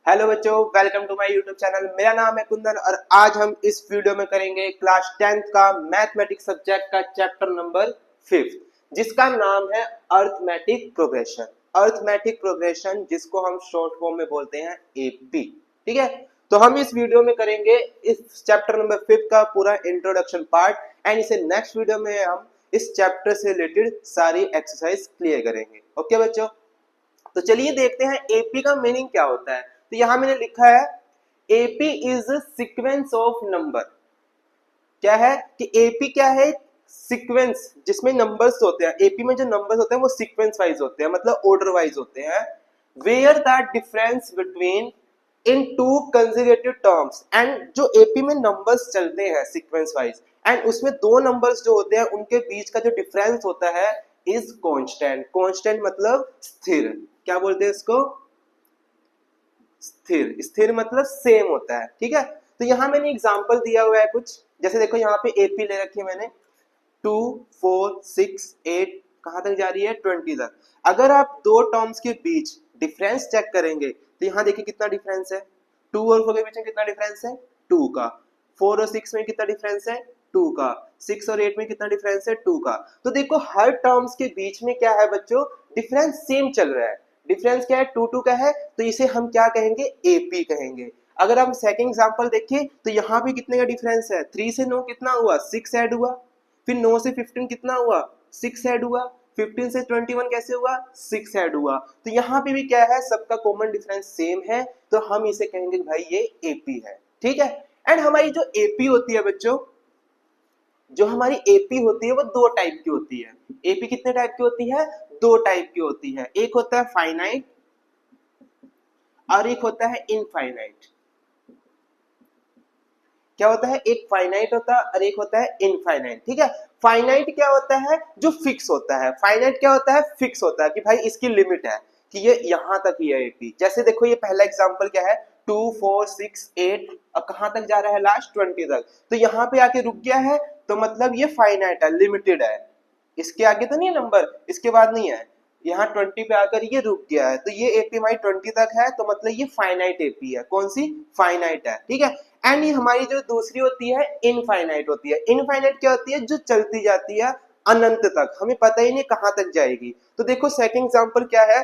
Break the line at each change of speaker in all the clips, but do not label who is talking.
Hello बच्चों, welcome to my YouTube channel. मेरा नाम है कुंदन और आज हम इस वीडियो में करेंगे क्लास 10th का मैथमेटिक्स सब्जेक्ट का चैप्टर नंबर 5 जिसका नाम है अर्थमेटिक प्रोग्रेशन। अर्थमेटिक प्रोग्रेशन जिसको हम शॉर्ट फॉर्म में बोलते हैं एपी। ठीक है, तो हम इस वीडियो में करेंगे इस चैप्टर नंबर 5 का पूरा इंट्रोडक्शन पार्ट एंड इसे नेक्स्ट वीडियो में हम इस चैप्टर से रिलेटेड सारी एक्सरसाइज क्लियर करेंगे। ओके बच्चों, तो चलिए देखते हैं एपी का मीनिंग क्या होता है। तो यहां मैंने लिखा है AP is sequence of number. क्या है कि एपी क्या है? सीक्वेंस जिसमें नंबर्स होते हैं। एपी में जो नंबर्स होते हैं वो सीक्वेंस वाइज होते हैं, मतलब ऑर्डर वाइज होते हैं। Where the difference between in two consecutive terms, and जो एपी में नंबर्स चलते हैं सीक्वेंस वाइज एंड उसमें दो नंबर्स जो होते हैं उनके बीच का जो डिफरेंस होता है इज कांस्टेंट। कांस्टेंट मतलब स्थिर। क्या बोलते हैं इसको? स्थिर। स्थिर मतलब सेम होता है। ठीक है, तो यहां मैंने एग्जांपल दिया हुआ है कुछ, जैसे देखो यहाँ पे एपी ले रखी है मैंने 2 4 6 8 कहां तक जा रही है 20 तक। अगर आप दो टर्म्स के बीच डिफरेंस चेक करेंगे तो यहाँ देखिए कितना डिफरेंस है। 2 और 4 के बीच में कितना डिफरेंस है? 2 का। 4 और 6 में कितना डिफरेंस है? 2 का। 6 और 8 में कितना डिफरेंस है? 2 का। तो देखो हर टर्म्स के बीच में क्या है बच्चों? डिफरेंस सेम चल रहा है। डिफरेंस क्या है? 2 का है, तो इसे हम क्या कहेंगे? एपी कहेंगे। अगर हम सेकंड एग्जांपल देखें तो यहाँ पे कितने का डिफरेंस है? 3 से 9 कितना हुआ? 6 ऐड हुआ। फिर 9 से 15 कितना हुआ? 6 ऐड हुआ। 15 से 21 कैसे हुआ? 6 ऐड हुआ। तो यहाँ पे भी क्या है? सबका कॉमन डिफरेंस सेम है, तो हम इसे कहेंगे भाई ये एपी है। ठीक है, एंड हमारी जो एपी होती है बच्चों, जो हमारी एपी होती है वो दो टाइप की होती है। एपी कितने टाइप की होती है? दो टाइप की होती है। एक होता है फाइनाइट और एक होता है इनफाइनाइट। क्या होता है? एक फाइनाइट होता है और एक होता है इनफाइनाइट। ठीक है, फाइनाइट क्या होता है? जो फिक्स होता है। फाइनाइट क्या होता है? फिक्स होता है कि भाई इसकी लिमिट है कि ये यहां तक ही है एपी। जैसे देखो ये पहला एग्जांपल क्या है? 2 4 6 8 और कहां तक जा रहा है? लास्ट 20 तक। तो यहां पे आके रुक गया है, तो मतलब ये फाइनाइट है, लिमिटेड है। इसके आगे तो नहीं है नंबर, इसके बाद नहीं है। यहाँ 20 पे आकर ये रुक गया है, तो ये एपी हमारी 20 तक है, तो मतलब ये फाइनाइट एपी है। कौन सी? फाइनाइट है। ठीक है, एंड ये हमारी जो दूसरी होती है इनफाइनाइट होती है। इनफाइनाइट क्या होती है? जो चलती जाती है अनंत तक, हमें पता ही नहीं कहां तक जाएगी। तो देखो सेकंड एग्जांपल क्या है?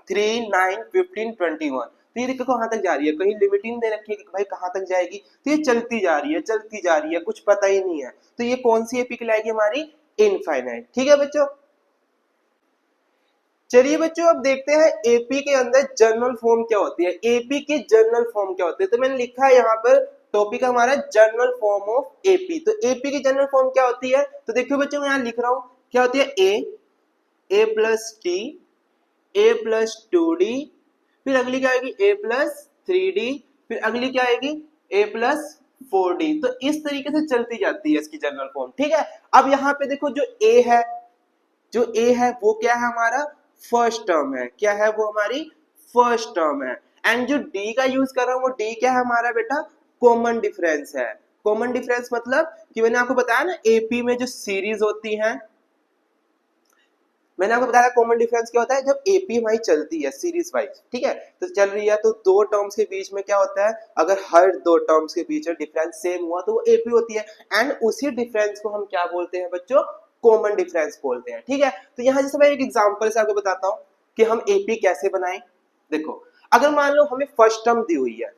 3 9 15 21। तो ये देखो कहां तक जा रही है, कहीं लिमिट ही नहीं दे रखी है कि भाई कहां तक जाएगी। तो ये चलती जा रही है, चलती जा रही है, कुछ पता ही नहीं है। तो ये कौन सी एपी कहलाएगी? हमारी इनफाइनाइट। ठीक है बच्चों, चलिए बच्चों अब देखते हैं एपी के अंदर जनरल फॉर्म क्या होती है। एपी की जनरल फॉर्म क्या होती है? तो मैंने लिखा है यहाँ पर टॉपिक हमारा जनरल फॉर्म ऑफ एपी। तो एपी की जनरल फॉर्म क्या होती है? तो देखियो बच्चों मैं यहाँ लिख रहा हूं, क्या होती है? ए प्लस टी, ए प्लस 2d, फिर अगली क्या आएगी? ए प्लस 3d, फिर अगली क्या आएगी? ए प्लस 4d। तो इस तरीके से चलती जाती है इसकी जनरल फॉर्म। ठीक है, अब यहाँ पे देखो जो ए है, जो ए है वो क्या है? हमारा फर्स्ट टर्म है। क्या है वो? हमारी फर्स्ट टर्म है। एंड जो डी का यूज कर रहा हूं वो डी क्या है हमारा बेटा? कॉमन डिफरेंस है। कॉमन डिफरेंस मतलब कि मैंने आपको बताया ना एपी में जो सीरीज होती है, मैंने आपको बताया कॉमन डिफरेंस क्या होता है जब एपी हमारी चलती है सीरीज वाइज। ठीक है, तो चल रही है तो दो टर्म्स के बीच में क्या होता है? अगर हर दो टर्म्स के बीच में डिफरेंस सेम हुआ तो वो एपी होती है। एंड उसी डिफरेंस को हम क्या बोलते हैं बच्चों? कॉमन डिफरेंस बोलते हैं। ठीक है, तो यहाँ जैसे मैं एक एग्जांपल से आपको बताता हूँ कि हम एपी कैसे बनाएं। देखो अगर मान लो हमें फर्स्ट टर्म दी हुई है,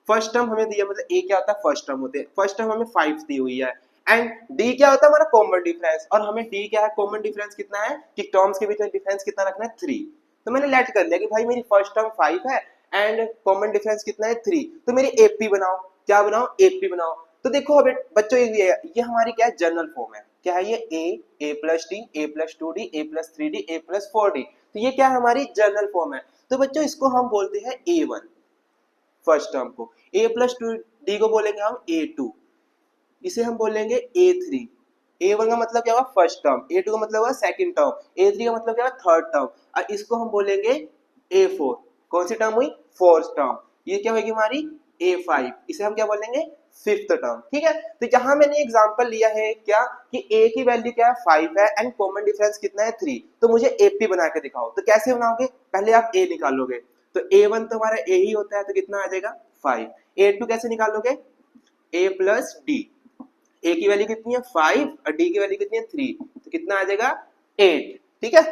फर्स्ट टर्म हमें दिया, मतलब ए क्या होता है? फर्स्ट टर्म होते हैं। फर्स्ट टर्म हमें 5 दी हुई है एंड डी क्या होता है? हमारा कॉमन डिफरेंस। और हमें डी क्या है? कॉमन डिफरेंस कितना है कि टर्म्स के बीच में डिफरेंस कितना रखना है? 3। तो मैंने लेट कर लिया कि भाई मेरी फर्स्ट टर्म 5 है एंड कॉमन डिफरेंस कितना है? 3। तो मेरी एपी बनाओ। क्या बनाओ? एपी बनाओ। तो देखो अब बच्चों ये हमारी क्या है? जनरल फॉर्म है। क्या है ये? ए प्लस डी, ए प्लस 2d, ए प्लस 3d, ए प्लस 4d। तो ये क्या है? हमारी जनरल फॉर्म है। तो बच्चों इसको हम बोलते हैं A1 फर्स्ट टर्म को। a प्लस 2d को बोलेंगे हम A2, इसे हम बोलेंगे A3। A1 का मतलब क्या हुआ? First term. A2 का मतलब हुआ सेकंड टर्म। A3 का मतलब क्या हुआ? Third term. और इसको हम बोलेंगे A4। कौन सी टर्म हुई? Fourth term. ये क्या होगी हमारी? A5। इसे हम क्या बोलेंगे? Fifth term. ठीक है, तो यहाँ मैंने एग्जांपल लिया है क्या कि a की वैल्यू क्या है? 5 है एंड कॉमन डिफरेंस कितना है? 3। तो मुझे AP बना के दिखाओ। तो कैसे बनाओगे? पहले आप a निकालोगे, तो A1 तो हमारा A ही होता है, तो कितना आ जाएगा 5। A2 कैसे निकालोगे, A प्लस डी, A की वैल्यू कितनी है 5 और D की वैल्यू कितनी है 3, तो कितना आ जाएगा 8। ठीक है,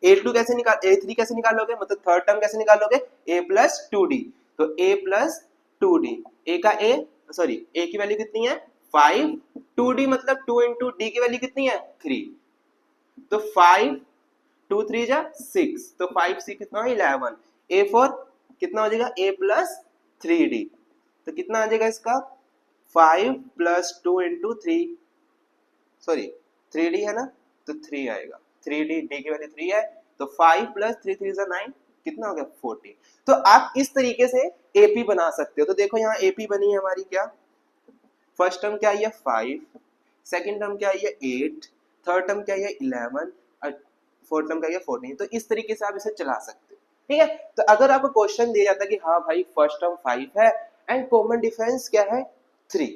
A2 कैसे निकाल, A3 कैसे निकालोगे, मतलब थर्ड टर्म कैसे निकालोगे, A प्लस 2D, तो A प्लस 2D, A का A सॉरी A की वैल्यू कितनी है 5, 2D मतलब 2 इंटू D की वैल्यू कितनी है 3, तो 5 2 3 जा 6, तो 5 6 कितना 11, A4 कितना हो जाएगा A प्लस 3D, तो कितना आ जाएगा इसका 5 प्लस 2 इंटू 3 सॉरी 3D है ना, तो 3 आएगा, 3D D की वैल्यू 3 है, तो 5 प्लस 3 3 is 9, कितना हो गया 14। तो आप इस तरीके से AP बना सकते हो। तो देखो यहाँ AP बनी है हमारी, क्या फर्स्ट टर्म क्या है 5, सेकंड टर्म क्या है 8, थर्ड टर्म क्या है 11 और फोर्थ टर्म क्या है 14। तो इस तरीके से आप इसे चला सकते हो। ठीक है, तो अगर आपको क्वेश्चन दिया जाता है कि हाँ भाई फर्स्ट टर्म 5 है एंड कॉमन डिफरेंस क्या है 3,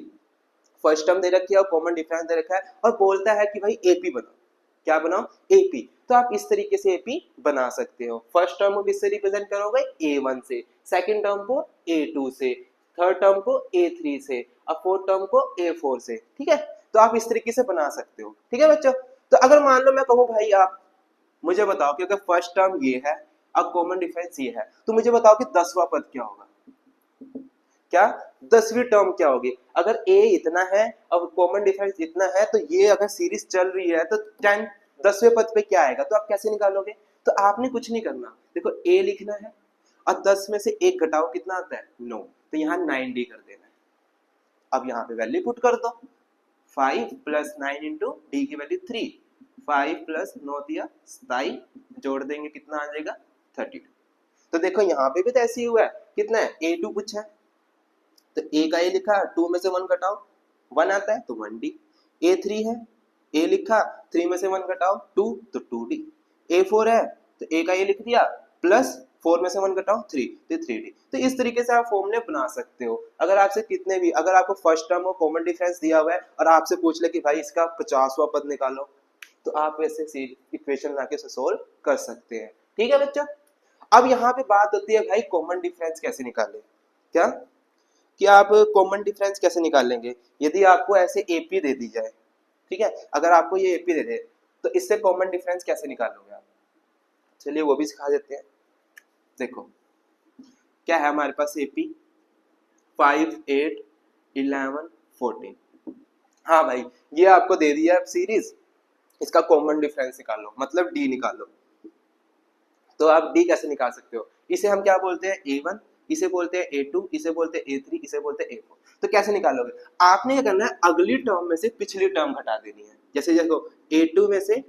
फर्स्ट टर्म दे रखी है और कॉमन डिफरेंस दे रखा है और बोलता है कि भाई AP बनाओ, क्या बनाओ AP, तो आप इस तरीके से AP बना सकते हो। फर्स्ट टर्म को किससे रिप्रेजेंट करोगे A1 से, सेकंड टर्म को A2 से, थर्ड टर्म को A3 से और फोर्थ टर्म को A4 से। ठीक है, तो आप इस तरीके से बना सकते हो। ठीक है बच्चों, तो अगर मान लो मैं कहूँ भाई आप मुझे बताओ कि अगर फर्स्ट टर्म ये है और कॉमन डिफरेंस ये है, तो मुझे बताओ कि 10वां पद क्या होगा, क्या 10वीं टर्म क्या होगी। अगर A इतना है और कॉमन डिफरेंस इतना है, तो ये अगर सीरीज चल रही है तो 10वें पद पे क्या आएगा, तो आप कैसे निकालोगे। तो आपने कुछ नहीं करना, देखो A लिखना है और 10 में से 1 घटाओ कितना आता है 9, तो यहाँ 9D कर देना है। अब यहाँ पे वैल्यू पुट कर दो, 5 प्लस 9 इंटू डी की वैल्यू 3, 5 प्लस 9 दिया 27, जोड़ देंगे कितना आ जाएगा 32। तो देखो यहाँ पे भी तो ऐसे ही हुआ है, कितना है A2 पूछा है, तो A का A लिखा 2 में से 1 घटाओ 1 आता है तो 1D, A3 है A लिखा 3 में से 1 घटाओ 2 तो 2D, A4 है तो A का A लिख दिया प्लस 4 में से 1 घटाओ 3 तो 3D। तो इस तरीके से आप फॉर्मूले बना सकते हो। अगर आपसे कितने भी, अगर आपको फर्स्ट टर्म और कॉमन डिफरेंस दिया हुआ है और आपसे पूछ ले कि भाई इसका 50वां पद निकालो, तो आप ऐसे इक्वेशन बना के सोल्व कर सकते हैं। ठीक है बच्चों, अब यहाँ पे बात होती है भाई कॉमन डिफरेंस कैसे निकालें, क्या कि आप कॉमन डिफरेंस कैसे निकालेंगे यदि आपको ऐसे AP दे दी जाए। ठीक है, अगर आपको ये AP दे दे तो इससे कॉमन डिफरेंस कैसे निकालोगे आप, चलिए वो भी सिखा देते हैं। देखो क्या है हमारे पास AP 5 8 11 14, हाँ भाई ये आपको दे दिया है सीरीज, इसका कॉमन डिफरेंस निकालो मतलब D निकालो। तो आप D कैसे निकाल सकते हो, इसे हम क्या बोलते हैं A1, इसे बोलते हैं A2, इसे बोलते हैं A3, इसे बोलते हैं A4। तो कैसे निकालोगे, आपने क्या करना है अगली टर्म में से पिछली टर्म घटा देनी है। जैसे देखो A2 में से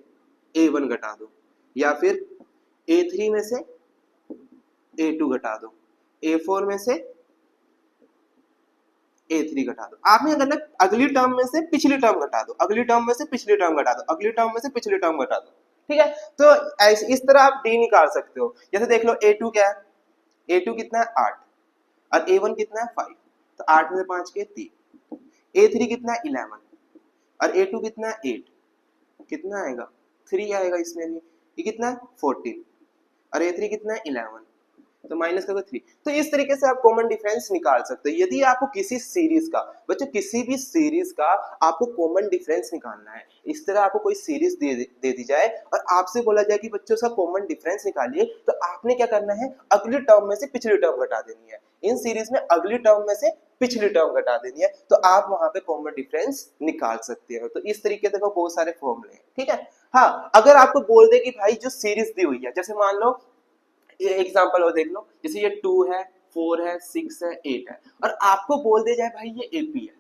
A1 घटा दो, या फिर A3 में से A2 घटा दो, A4 में से A3 घटा दो। आपने क्या करना है अगली टर्म में से पिछली टर्म घटा दो, अगली टर्म में से पिछली टर्म घटा दो, अगली टर्म में से पिछली टर्म घटा दो। ठीक है, तो इस तरह आप D निकाल सकते हो। जैसे देख लो A2 क्या है, A2 कितना है 8 और A1 कितना है 5, तो 8 में से 5 के 3, A3 कितना है 11 और A2 कितना है 8, कितना आएगा 3 आएगा इसमें भी, ये कितना है 14 और A3 कितना है 11, तो माइनस करोगे 3। तो इस तरीके से आप कॉमन डिफरेंस निकाल सकते हो। यदि आपको किसी सीरीज का, बच्चों किसी भी सीरीज का आपको कॉमन डिफरेंस निकालना है, इस तरह आपको कोई सीरीज दे दी जाए और आपसे बोला जाए कि बच्चों उसका कॉमन डिफरेंस निकालिए, तो आपने क्या करना है अगली टर्म में से पिछली टर्म घटा देनी है। इन सीरीज में अगली टर्म में से पिछली टर्म घटा देनी है, तो आप वहां पे कॉमन डिफरेंस निकाल सकते हो। तो इस तरीके से बहुत सारे फॉर्मूले हैं। ठीक है, हाँ अगर आपको बोल दे कि भाई जो सीरीज दी हुई है, जैसे मान लो ये एग्जांपल और देख लो, जैसे ये 2 है 4 है 6 है 8 है और आपको बोल दे जाए भाई ये AP है,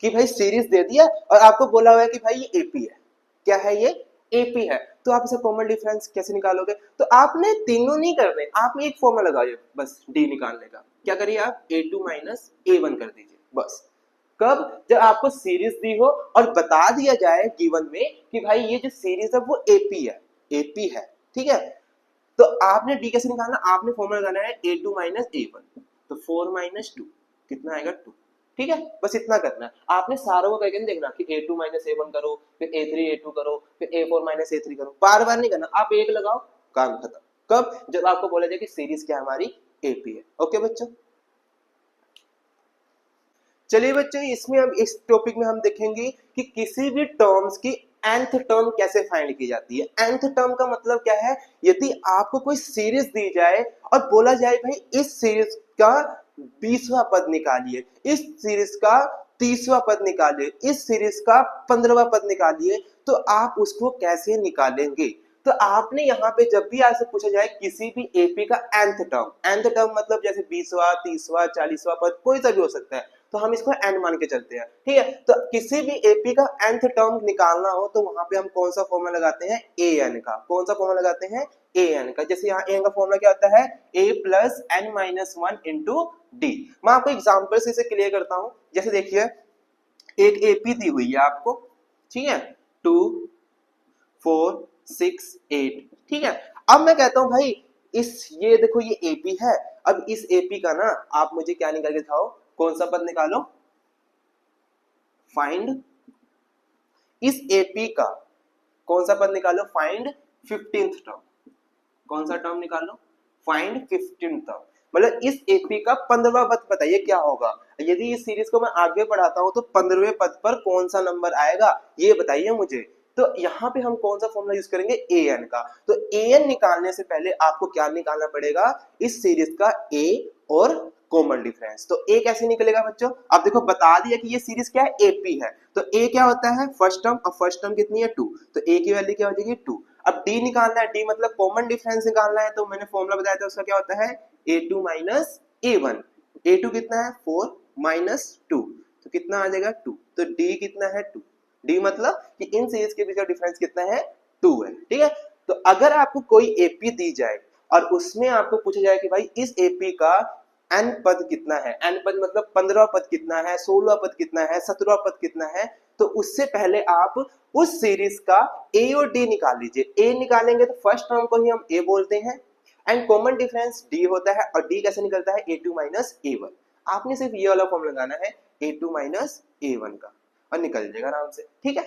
कि भाई सीरीज दे दिया और आपको बोला हुआ है कि भाई ये AP है, क्या है ये AP है, तो आप इसे कॉमन डिफरेंस कैसे निकालोगे। तो आपने तीनों नहीं करने, आपने एक फॉर्मूला लगाइए बस D निकालने का, क्या करिए आप A2 माइनस A1 कर दीजिए बस। कब, जब आपको सीरीज दी हो और बता दिया जाए गिवन में कि भाई ये जो सीरीज है वो AP है। ठीक है, तो आपने D कैसे निकालना, आपने फॉर्मूला लगाना है A2 माइनस A1, तो 4 माइनस 2 कितना आएगा 2। ठीक है, बस इतना करना है। आपने सारों को करके नहीं देखना कि A2 माइनस A1 करो, फिर A3 A2 करो, फिर A4 माइनस A3 करो, बार बार नहीं करना। आप एक लगाओ काम खत्म। कब? जब आपको बोला जाए कि सीरीज क्या हमारी एपी है। ओके बच्चों, चलिए बच्चों इसमें हम इस टॉपिक में हम देखेंगे कि किसी भी टर्म्स की nth टर्म कैसे फाइंड की जाती है। nth टर्म का मतलब क्या है? यदि आपको कोई सीरीज दी जाए और बोला जाए भाई इस सीरीज का 20वां पद निकालिए, इस सीरीज का 30वां पद निकालिए, इस सीरीज का 15वां पद निकालिए, तो आप उसको कैसे निकालेंगे? तो आपने यहाँ पे जब भी आपसे पूछा जाए किसी भी एपी का nth टर्म मतलब जैसे 20वां 30वां 40वां पद कोई सा भी हो सकता है, तो हम इसको n मान के चलते हैं। ठीक है, तो किसी भी एपी का nth टर्म निकालना हो तो वहां पे हम कौन सा फॉर्मूला लगाते हैं? an का। कौन सा फॉर्मूला लगाते हैं? an का। जैसे यहाँ an का फॉर्मूला क्या होता है? a plus n minus one into D. मैं आपको एग्जाम्पल से इसे क्लियर करता हूं। जैसे देखिए एक एपी दी हुई है आपको, ठीक है, 2 4 6 8, ठीक है। अब मैं कहता हूं भाई इस ये देखो ये एपी है, अब इस एपी का ना आप मुझे क्या निकाल के दिखाओ, कौन सा पद निकालो? फाइंड इस एपी का कौन सा पद निकालो? Find 15th term. कौन सा टर्म निकालो? Find 15th term. मतलब इस एपी का 15वां पद बताइए क्या होगा। यदि इस सीरीज को मैं आगे बढ़ाता हूं तो 15वें पद पर कौन सा नंबर आएगा ये बताइए मुझे। तो यहाँ पे हम कौन सा फॉर्मूला यूज करेंगे? an का। तो an निकालने से पहले आपको क्या निकालना पड़ेगा? इस सीरीज का a और कॉमन डिफरेंस। तो a कैसे निकलेगा बच्चों? अब देखो बता दिया कि ये सीरीज क्या है? एपी है। तो a क्या होता है? First term. अब फर्स्ट टर्म कितनी है? 2। तो a की वैल्यू क्या हो जाएगी? 2। अब d निकालना है, d मतलब कॉमन डिफरेंस निकालना है, तो मैंने फॉर्मूला बताया था उसका क्या होता है? a2 minus a1। a2 कितना है? 4 माइनस 2, तो कितना आ जाएगा? 2। तो d कितना है? 2। d मतलब कि इन सीरीज के बीच का डिफरेंस कितना है? 2 है। ठीक है, तो अगर आपको कोई एपी दी जाए और उसमें आपको पूछा जाए कि भाई इस एपी का n पद कितना है, n पद मतलब 15वां पद कितना है, 16वां पद कितना है, 17वां पद कितना है, तो उससे पहले आप उस सीरीज का a और d निकाल लीजिए। a निकालेंगे तो फर्स्ट टर्म को ही हम a बोलते हैं एंड कॉमन डिफरेंस d होता है, और d कैसे निकलता है? a2 minus a1। आपने सिर्फ ये वाला फॉर्म लगाना है a2 माइनस a1 का और निकल जाएगा आराम से। ठीक है,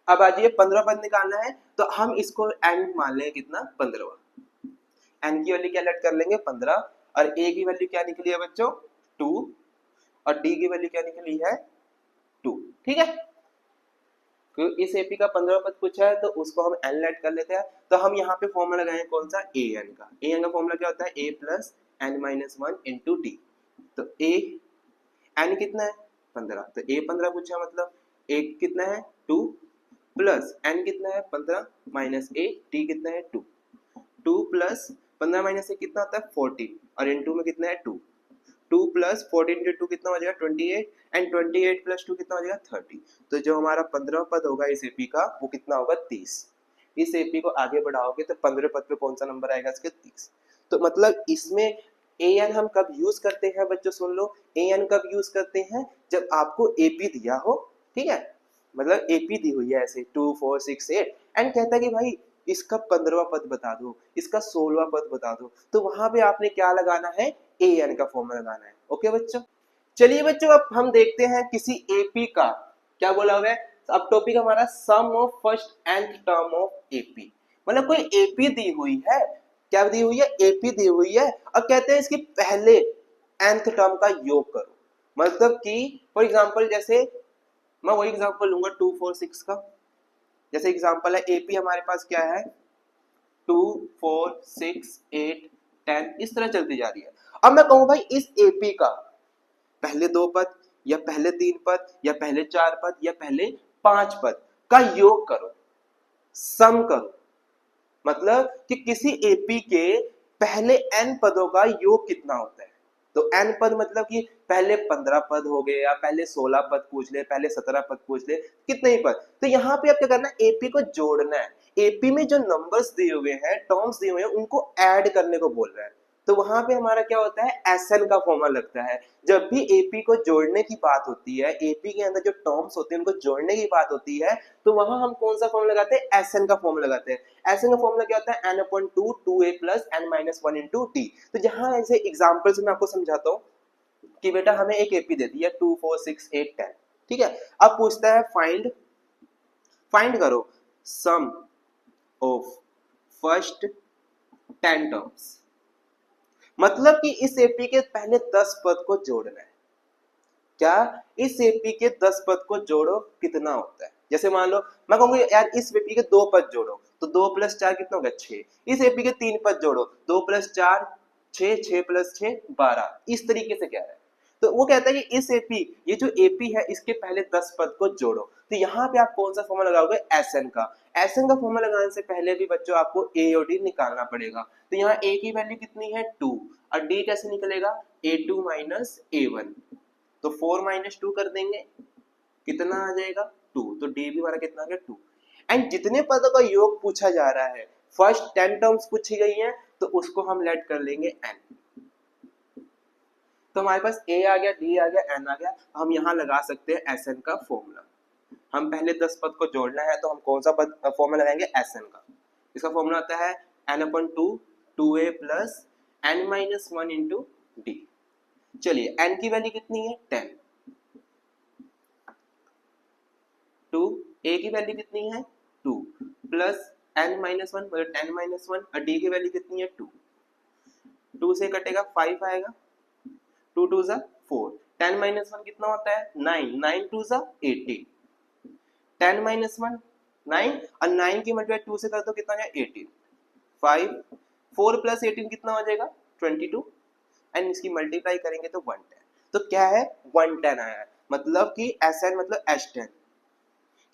अब आ जाइए 15 पद निकालना है, तो हम इसको n मान लें कितना? 15वां। n की वैल्यू क्या लेट कर लेंगे? 15, और a की वैल्यू क्या निकली है बच्चों? 2, और d की वैल्यू क्या निकली है? 2। ठीक है, क्योंकि इस एपी का 15 पद पूछा है तो उसको हम n लेट कर लेते हैं। तो हम यहाँ पे फॉर्मूला लगाएं कौन सा? an का। an का फॉर्मूला क्या होता है? a plus n minus one into D. तो a n कितना है? 15। तो a 15 पूछा मतलब a कितना है? 2 प्लस n कितना है? 15 माइनस a, d कितना है? 2। 2 प्लस 15 माइनस a कितना होता है? 40, और इनटू में कितना है? 2। 2 प्लस 14 इंटू 2 कितना हो जाएगा? 28, एंड 28 प्लस 2 कितना हो जाएगा? 30। तो जो हमारा 15 पद होगा इस एपी का वो कितना होगा? 30। इस एपी को आगे बढ़ाओगे तो 15 पद पे कौन सा नंबर आएगा इसके? 30। तो मतलब इसमें an हम कब यूज करते हैं बच्चों? सुन लो, an कब यूज करते हैं? जब आपको एपी दिया हो। ठीक है, मतलब एपी दी हुई है ऐसे 2 4 6 8 एंड कहता है कि भाई इसका 15वां पद बता दो, इसका 16वां पद बता दो, तो वहां पे आपने क्या लगाना है? an का फॉर्मूला लगाना है। ओके बच्चों, चलिए बच्चों अब हम देखते हैं किसी एपी का क्या बोला हुआ है। अब टॉपिक हमारा sum of first nth term of AP. मतलब कोई एपी दी हुई है, क्या दी हुई है? एपी दी हुई है, और कहते हैं इसके पहले nth टर्म का योग करो। मतलब कि फॉर एग्जांपल जैसे मैं वही एग्जांपल लूंगा 2 4 6 का। जैसे एग्जांपल है एपी हमारे पास क्या है? 2 4 6 8 10, इस तरह चलती जा रही है। अब मैं कहूं भाई इस एपी का पहले 2 पद या पहले 3 पद या पहले 4 पद या पहले 5 पद का योग करो, सम करो। मतलब कि किसी एपी के पहले n पदों का योग कितना होता है। तो n पद मतलब कि पहले 15 पद हो गए, या पहले 16 पद पूछ ले, पहले 17 पद पूछ ले, कितने ही पद। तो यहाँ पे आप क्या करना है? एपी को जोड़ना है। एपी में जो नंबर्स दिए हुए हैं, टर्म्स दिए हुए हैं, उनको ऐड करने को बोल रहा है। तो वहां पे हमारा क्या होता है? एसएन का फॉर्मूला लगता है। जब भी एपी को जोड़ने की बात होती है, एपी के अंदर जो टर्म्स होते हैं उनको जोड़ने की बात होती है, तो वहां हम कौन सा फॉर्मूला लगाते हैं? एसएन का फॉर्मूला लगाते हैं। एसएन का फॉर्मूला क्या होता है? n upon 2 2a plus n minus 1 into D. तो जहां ऐसे एग्जाम्पल से मैं आपको समझाता हूँ कि बेटा हमें एक एपी दे दी है 2 4 6 8 10, ठीक है। अब पूछता है फाइंड करो सम ऑफ फर्स्ट 10 टर्म्स। मतलब कि इस एपी के पहले 10 पद को जोड़ना है। क्या? इस एपी के 10 पद को जोड़ो, कितना होता है? जैसे मान लो मैं कहूंगा यार इस एपी के 2 पद जोड़ो, तो 2 + 4 कितना होगा? 6। इस एपी के 3 पद जोड़ो, 2 + 4 6, 6 + 6 12। इस तरीके से कह रहा है। तो वो कहता है कि इस एपी, ये जो एपी है इसके पहले 10 पद को जोड़ो। तो यहाँ पे आप कौन सा फॉर्मूला लगाओगे? एसएन का। एसएन का फॉर्मूला लगाने से पहले भी बच्चों आपको ए और डी निकालना पड़ेगा। तो यहाँ ए की वैल्यू कितनी है? 2, और डी कैसे निकलेगा? A2 - A1। तो 4 - 2 कर देंगे, कितना आ जाएगा? 2। तो डी भी हमारा कितना आ गया? 2। एंड जितने पदों का योग पूछा जा रहा है, फर्स्ट 10 टर्म्स पूछी गई हैं, तो उसको हम लेट कर लेंगे n। तो हमारे पास a आ गया, d आ गया, n आ गया। हम यहाँ लगा सकते हैं Sn का फॉर्मूला। हम पहले 10 पद को जोड़ना है तो हम कौन सा पद फॉर्मूला लगाएंगे? Sn का। इसका फॉर्मूला आता है n/2 2a + n - 1 * d। चलिए n की वैल्यू कितनी है? 10। 2, a की वैल्यू कितनी है? 2 प्लस n - 1 मतलब 10 - 1, और d की वैल्यू कितनी है? 2। 2 से कटेगा 5 आएगा, 2 2 ज़ा 4, 10 - 1 कितना होता है? 9, 9 2 ज़ा 18, 10 - 1 9, और 9 की मल्टीप्लाई 2 से कर दो कितना है? 18। 5 4 + 18 कितना हो जाएगा? 22, एंड इसकी मल्टीप्लाई करेंगे तो 110। तो क्या है? 110 आया है। मतलब कि Sn मतलब H10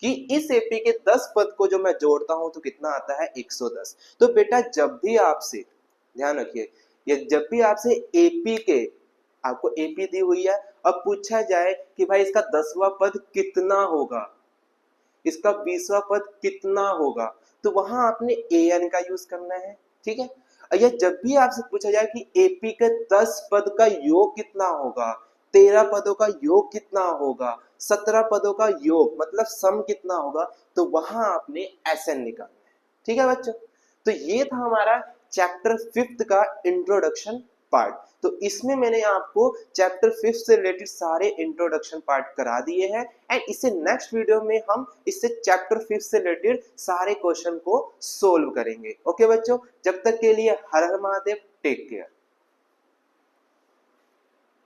कि इस एपी के 10 पद को जो मैं जोड़ता हूं तो कितना आता है? 110। तो बेटा जब भी आपसे, ध्यान रखिए, ये जब भी आपसे एपी के, आपको एपी दी हुई है, अब पूछा जाए कि भाई इसका 10वां पद कितना होगा, इसका 20वां पद कितना होगा, तो वहां आपने an का यूज करना है। ठीक है? या जब भी आपसे पूछा जाए कि एपी के 10 पद का योग कितना होगा, 13 पदों का योग कितना होगा, 17 पदों का योग मतलब सम कितना होगा, तो वहां आपने Sn निकालना है। ठीक है बच्चों? तो ये था हमारा चैप्टर 5 का इंट्रोडक्शन पार्ट। तो इसमें मैंने आपको चैप्टर 5 से रिलेटेड सारे इंट्रोडक्शन पार्ट करा दिए हैं, एंड इससे नेक्स्ट वीडियो में हम इससे चैप्टर 5 से रिलेटेड सारे क्वेश्चन को सोल्व करेंगे। ओके बच्चों, जब तक के लिए हर हर महादेव, टेक केयर।